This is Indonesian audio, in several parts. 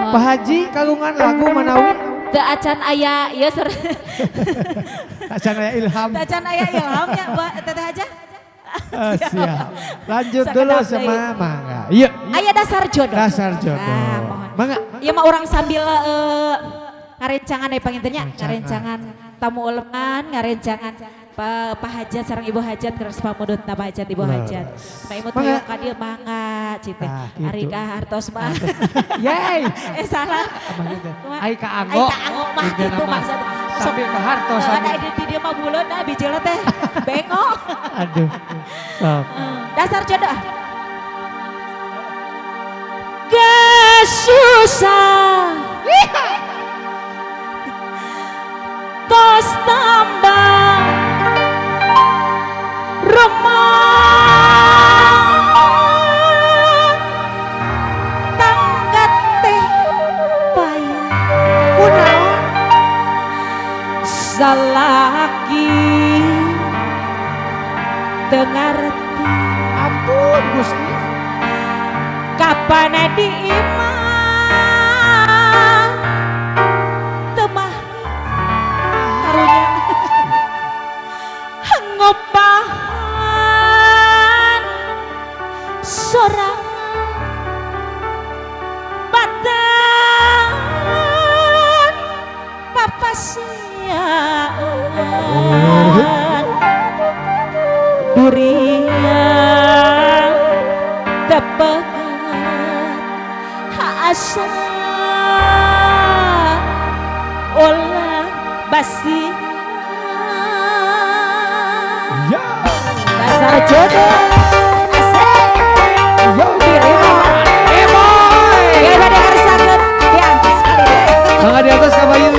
Pak Haji kagungan lagu manawi teu acan aya ieu acan aya ilham. teu acan aya ilhamnya buat teteh aja. Siap. Lanjut dulu sama Mangga. Iya. Aya dasar jodoh. Dasar jodoh. Mohon. Mangga. Ieu mah orang sambil ngarencangan dari pangintennya, ngarencangan tamu uleman, ngarencangan Pak Hajat sareng Ibu Hajat keras pamudut Pak Hajat Ibu Hajat. Pak Imut hoyong ka dieu mangga cite. Ari ka hartos mah. Yeay. Salah. Ai ka anggo. Ai ka anggo mah itu maksud. Sambil ke hartos. Ada di dia mah buleun nah bijilna teh bengok. Aduh. Sok. Dasar jodoh. Susah. Tos tambah remang tanggat teh payah kunaon salaki dengarti Ampun Gusti. kapan diimah temah karunya ngopahan sorang badan papasian durian tepegat asa olah basi dasar jodoh asik diterima daripada harsanget di atas kali deh Mangga di atas kabayu.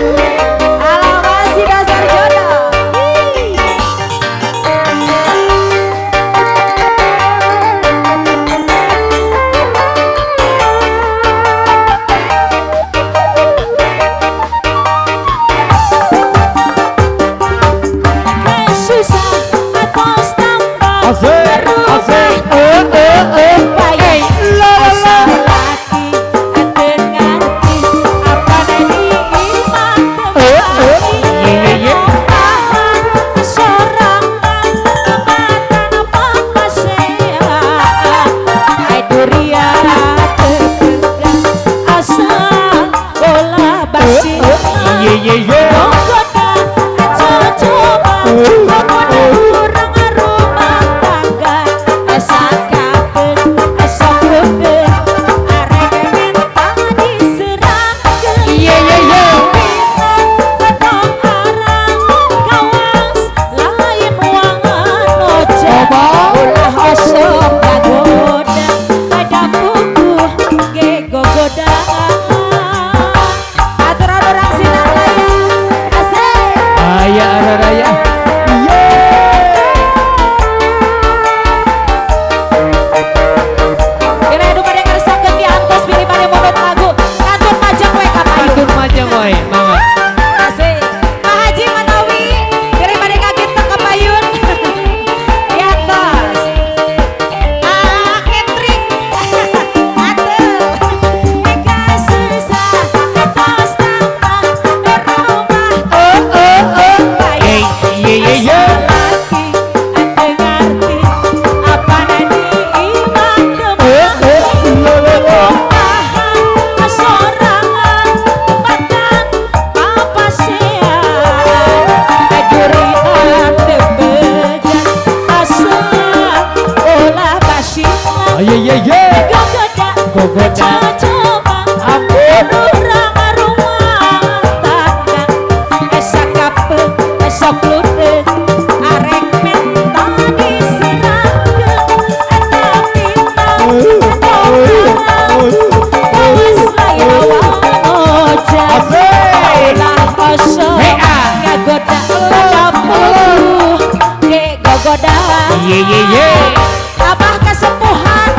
alawasi dasar jodoh Abah kesepuhan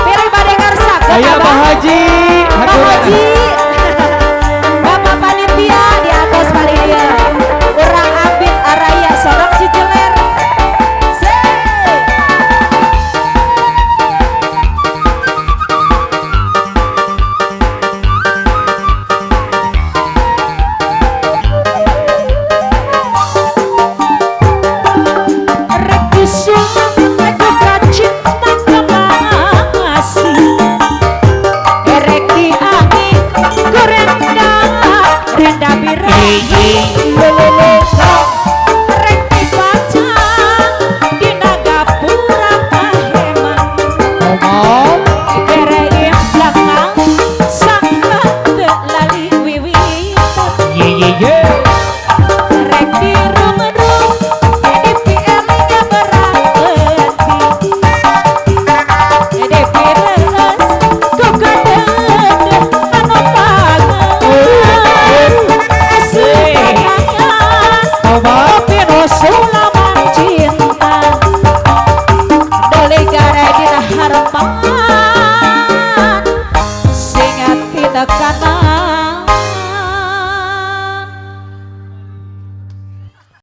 pilih pada ngersak Pak Haji. tenda birang rek dipajang dina gapura kaheman dereim belakang sangka teu lali wiwitan rek dirung-rung jadi PM-nya berarti jadi pireus kugadeng anu pangen sekangan kopi nu sulaman cinta doli gare dina harapan singat tidak kana